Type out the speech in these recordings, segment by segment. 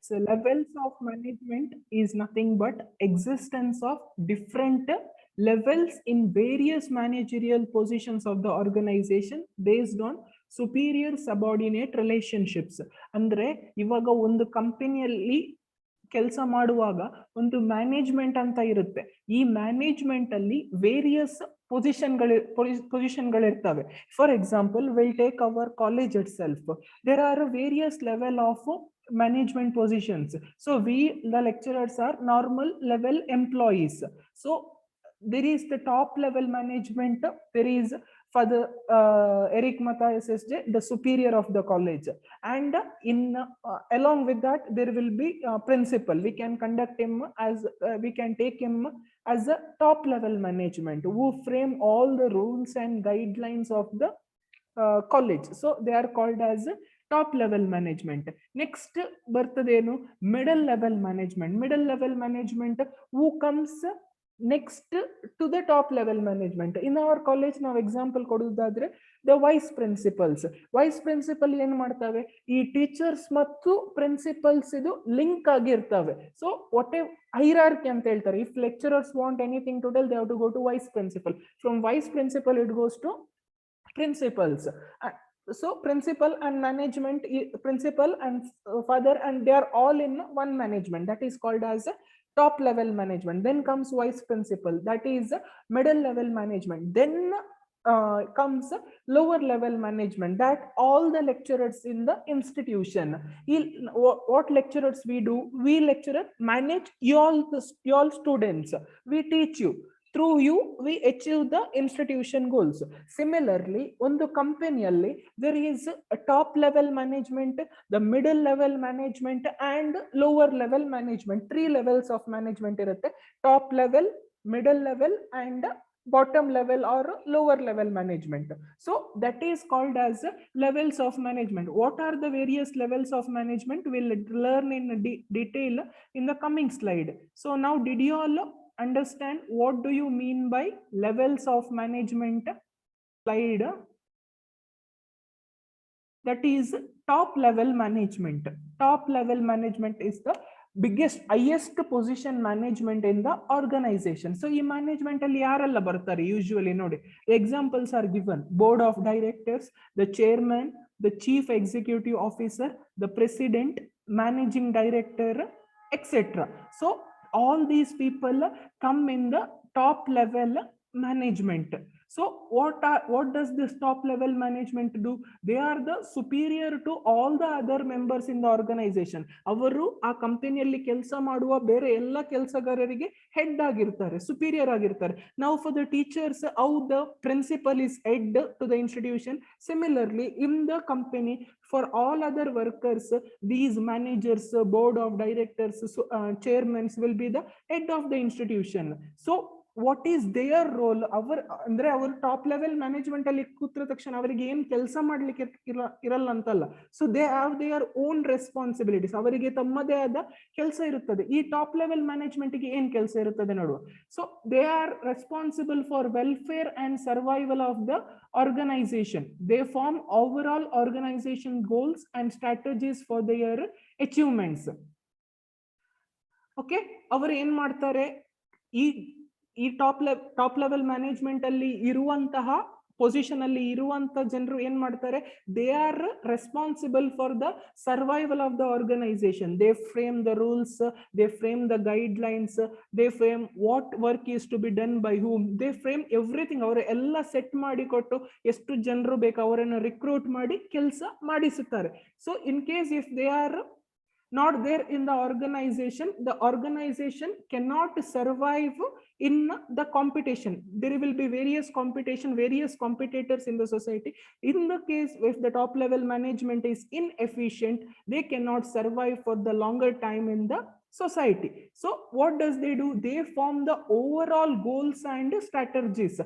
So levels of management is nothing but existence of different levels in various managerial positions of the organization based on superior subordinate relationships. ಅಂದ್ರೆ ಇವಾಗ ಒಂದು ಕಂಪನಿಯಲ್ಲಿ ಕೆಲಸ ಮಾಡುವಾಗ ಒಂದು management ಅಂತ ಇರುತ್ತೆ. ಈ ಮ್ಯಾನೇಜ್ಮೆಂಟ್ ಅಲ್ಲಿ ವೇರಿಯಸ್ ಪೊಸಿಷನ್ಗಳಿರ್ತವೆ. For example, will take our college itself. There are various level of management positions. So we, the lecturers, are normal level employees. So there is the top level management. There is for the Eric Mata SSJ, the superior of the college, and in along with that there will be principal. We can conduct him as we can take him as a top level management who frame all the rules and guidelines of the college. So they are called as top level management. Next ಬರ್ತದೇನು middle level management. Middle level management who comes next to the top level management. In our college ನಾವು example ಕೊಡೋದಾದ್ರೆ the vice principals. Vice principal ಏನ್ ಮಾಡ್ತವೆ, ಈ teachers ಮತ್ತು principles ಇದು link ಆಗಿರ್ತವೆ. So what hierarchy ಅಂತ ಹೇಳ್ತಾರೆ. If lecturers want anything to tell, they have to go to vice principal. From vice principal it goes to principals. So principal and management, principal and father, and they are all in one management. That is called as top level management. Then comes vice principal, that is middle level management. Then comes lower level management, that all the lecturers in the institution. What lecturers we do? We lecturer manage you all students. We teach you. Through you we achieve the institution goals. Similarly, on the company there is a top level management, the middle level management, and lower level management. 3 levels of management irutte: top level, middle level, and bottom level or lower level management. So that is called as levels of management. What are the various levels of management? We'll learn in detail in the coming slide. So now, did you all understand what do you mean by levels of management? Slide. That is top level management. Top level management is the biggest, highest position management in the organization. So ಈ management ಅಲ್ಲಿ ಯಾರೆಲ್ಲ ಬರ್ತಾರೆ usually ನೋಡಿ, examples are given: board of directors, the chairman, the chief executive officer, the president, managing director, etc. So all these people come in the top level management. So what does this top level management do? They are the superior to all the other members in the organization. ಅವರು ಆ ಕಂಪನಿಯಲ್ಲಿ ಕೆಲಸ ಮಾಡುವ ಬೇರೆ ಎಲ್ಲ ಕೆಲಸಗಾರರಿಗೆ head ಆಗಿರ್ತಾರೆ, superior ಆಗಿರ್ತಾರೆ. Now for the teachers, how the principal is head to the institution, similarly in the company for all other workers, these managers, board of directors, chairmen will be the head of the institution. So what is their role? ಅಂದ್ರೆ ಅವರು top level management ಅಲ್ಲಿ ಕೂತ್ರ ತಕ್ಷಣ ಅವರಿಗೆ ಏನ್ ಕೆಲಸ ಮಾಡ್ಲಿಕ್ಕೆ ಇರಲ್ಲ ಅಂತಲ್ಲ. So they have there own responsibilities. ಅವರಿಗೆ ತಮ್ಮದೇ ಆದ ಕೆಲಸ ಇರುತ್ತದೆ. ಈ ಟಾಪ್ ಲೆವೆಲ್ ಮ್ಯಾನೇಜ್ಮೆಂಟ್ ಗೆ ಏನ್ ಕೆಲಸ ಇರುತ್ತದೆ ನೋಡುವ. So they are responsible for welfare and survival of the organisation. They form overall organisation goals and strategies for their achievements. Okay, ಅವರು ಏನ್ ಮಾಡ್ತಾರೆ, ಈ ಟಾಪ್ ಲೆವೆಲ್ ಮ್ಯಾನೇಜ್ಮೆಂಟ್ ಅಲ್ಲಿ ಇರುವಂತಹ ಪೊಸಿಷನ್ ಅಲ್ಲಿ ಇರುವಂತ ಜನರು ಏನ್ ಮಾಡ್ತಾರೆ, they are responsible for the survival of the organisation. They frame the rules, they frame the guidelines, they frame what work is to be done by whom, they frame everything. ಅವರು ಎಲ್ಲ set ಮಾಡಿ ಕೊಟ್ಟು ಎಷ್ಟು ಜನರು ಬೇಕು ಅವರನ್ನು recruit ಮಾಡಿ ಕೆಲಸ ಮಾಡಿಸುತ್ತಾರೆ. So in case if they are not there in the organization cannot survive in the competition. There will be various competition, various competitors in the society. In the case if the top level management is inefficient, they cannot survive for the longer time in the society. So what does they do? They form the overall goals and strategies.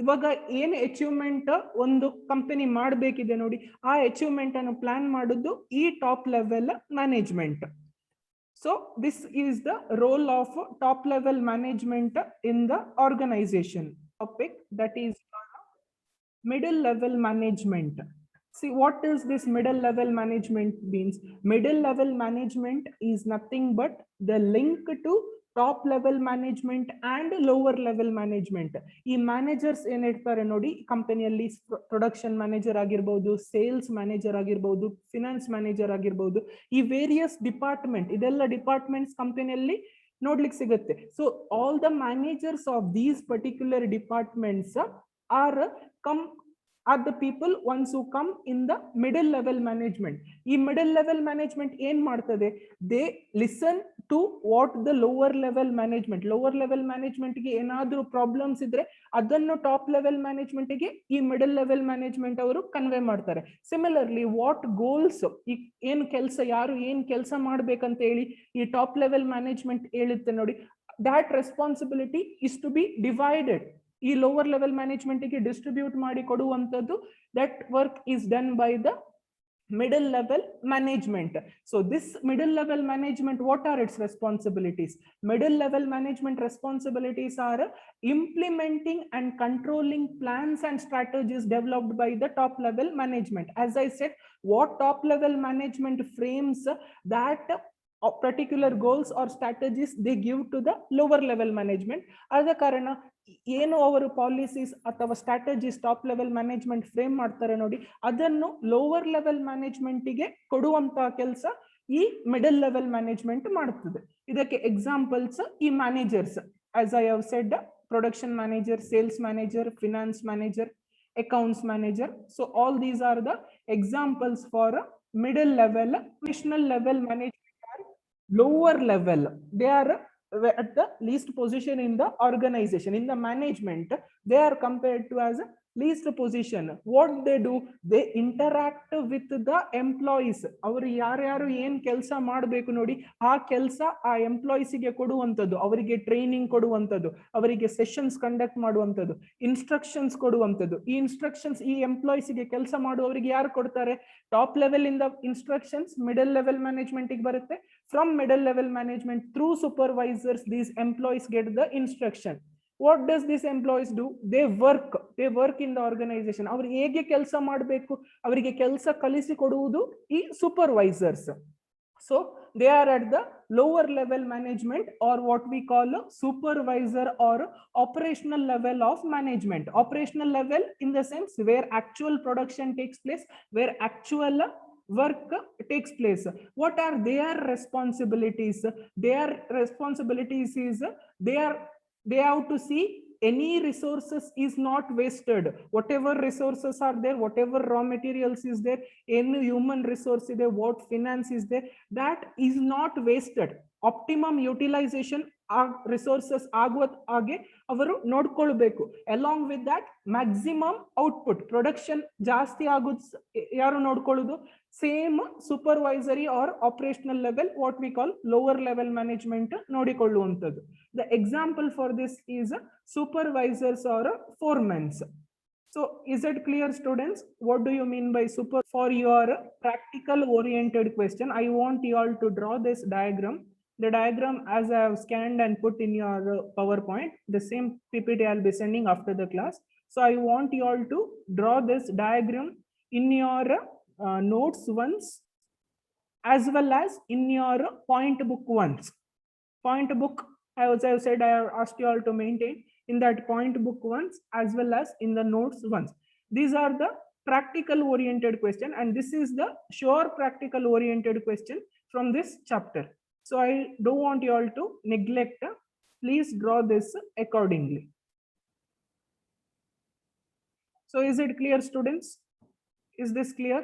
ಇವಾಗ ಏನು achievement ಒಂದು company ಮಾಡಬೇಕಿದೆ ನೋಡಿ, ಆ achievement ಅನ್ನು plan ಮಾಡೋದು ಈ top level management. So this is the role of top level management in the organisation. Topic that is middle level management. See, what is this middle level management means? Middle level management is nothing but the link to top level management and lower level management. ಈ managers ಏನ್ ಇರ್ತಾರೆ ನೋಡಿ, ಕಂಪನಿಯಲ್ಲಿ production manager ಆಗಿರ್ಬೋದು, sales manager ಆಗಿರ್ಬೋದು, finance manager ಆಗಿರ್ಬೋದು, ಈ various department, ಇದೆಲ್ಲ ಡಿಪಾರ್ಟ್ಮೆಂಟ್ಸ್ ಕಂಪನಿಯಲ್ಲಿ ನೋಡ್ಲಿಕ್ಕೆ ಸಿಗುತ್ತೆ. So all the managers of these particular departments are the people ones who come in the middle level management. ಈ middle level management ಏನ್ ಮಾಡ್ತದೆ? They listen to what the lower level management ಗೆ ಏನಾದ್ರೂ problems ಇದ್ರೆ ಅದನ್ನು top level management ಗೆ ಈ middle level management ಅವರು ಕನ್ವೆ ಮಾಡ್ತಾರೆ. ಸಿಮಿಲರ್ಲಿ ವಾಟ್ ಗೋಲ್ಸ್, ಏನ್ ಕೆಲಸ, ಯಾರು ಏನ್ ಕೆಲಸ ಮಾಡ್ಬೇಕಂತ ಹೇಳಿ ಈ ಟಾಪ್ ಲೆವೆಲ್ ಮ್ಯಾನೇಜ್ಮೆಂಟ್ ಹೇಳುತ್ತೆ ನೋಡಿ, that responsibility is to be divided. ಈ ಲೋವರ್ ಲೆವೆಲ್ ಮ್ಯಾನೇಜ್ಮೆಂಟ್ ಗೆ ಡಿಸ್ಟ್ರಿಬ್ಯೂಟ್ ಮಾಡಿ ಕೊಡುವಂತದ್ದು, that work is done by the middle level management. So this middle level management, what are its responsibilities? Middle level management responsibilities are implementing and controlling plans and strategies developed by the top level management. As I said, what top level management frames that particular goals or strategies they give to the lower level management. ಆದ ಕಾರಣ ಏನು ಅವರು policies ಅಥವಾ strategies top level management frame ಮಾಡ್ತಾರೆ ನೋಡಿ, ಅದನ್ನು lower level management ಗೆ ಕೊಡುವಂತ ಕೆಲಸ ಈ ಮಿಡಲ್ ಲೆವೆಲ್ ಮ್ಯಾನೇಜ್ಮೆಂಟ್ ಮಾಡುತ್ತದೆ. ಇದಕ್ಕೆ ಎಕ್ಸಾಂಪಲ್ಸ್ ಈ managers, as I have said, production manager, sales manager, finance manager, accounts manager. So all these are the examples for middle level. National level management are lower level. They are at the least position in the organization, in the management. They are compared to as a least position. What they do, they interact with the employees. ಅವರು ಯಾರ್ಯಾರು ಏನ್ ಕೆಲಸ ಮಾಡಬೇಕು ನೋಡಿ, ಆ ಕೆಲಸ ಆ employees ಗೆ ಕೊಡುವಂತದ್ದು, ಅವರಿಗೆ ಟ್ರೈನಿಂಗ್ ಕೊಡುವಂತದ್ದು, ಅವರಿಗೆ ಸೆಷನ್ಸ್ ಕಂಡಕ್ಟ್ ಮಾಡುವಂತದ್ದು, ಇನ್ಸ್ಟ್ರಕ್ಷನ್ಸ್ ಕೊಡುವಂತದ್ದು. ಈ ಇನ್ಸ್ಟ್ರಕ್ಷನ್ಸ್ ಈ ಎಂಪ್ಲಾಯೀಸ್ ಗೆ ಕೆಲಸ ಮಾಡುವವರಿಗೆ ಯಾರು ಕೊಡ್ತಾರೆ? ಟಾಪ್ ಲೆವೆಲ್ ಇಂದ ಇನ್ಸ್ಟ್ರಕ್ಷನ್ಸ್ ಮಿಡಲ್ ಲೆವೆಲ್ ಮ್ಯಾನೇಜ್ಮೆಂಟ್ ಗೆ ಬರುತ್ತೆ. From middle level management, through supervisors, these employees get the instruction. What does these employees do? They work in the organization. ಅವರು ಹೇಗೆ ಕೆಲಸ ಮಾಡಬೇಕು, ಅವರಿಗೆ ಕೆಲಸ ಕಲಿಸಿ ಕೊಡುವುದು ಈ supervisors. So they are at the lower level management, or what we call a supervisor or operational level of management. Operational level in the sense where actual production takes place, where actual work takes place. What are their responsibilities? Their responsibilities is they have to see any resources is not wasted. Whatever resources are there, whatever raw materials is there, any human resource is there, what finance is there, that is not wasted. Optimum utilization resources ಆಗುವ ಹಾಗೆ ಅವರು ನೋಡ್ಕೊಳ್ಬೇಕು. Along with that maximum output, production ಜಾಸ್ತಿ ಆಗೋದು ಯಾರು ನೋಡ್ಕೊಳ್ಳೋದು? Same supervisory or operational level, what we call lower level management ನೋಡಿಕೊಳ್ಳುವಂಥದ್ದು. The example for this is supervisors or foremans. So is it clear, students? What do you mean by super? For your practical oriented question, I want you all to draw this diagram. The diagram, as I have scanned and put in your PowerPoint, the same PPT I'll be sending after the class. So I want you all to draw this diagram in your notes once, as well as in your point book once. Point book, as I have said, I have asked you all to maintain in that point book once, as well as in the notes once. These are the practical oriented question, and this is the sure practical oriented question from this chapter. So I don't want you all to neglect. Please draw this accordingly. So is it clear, students? Is this clear?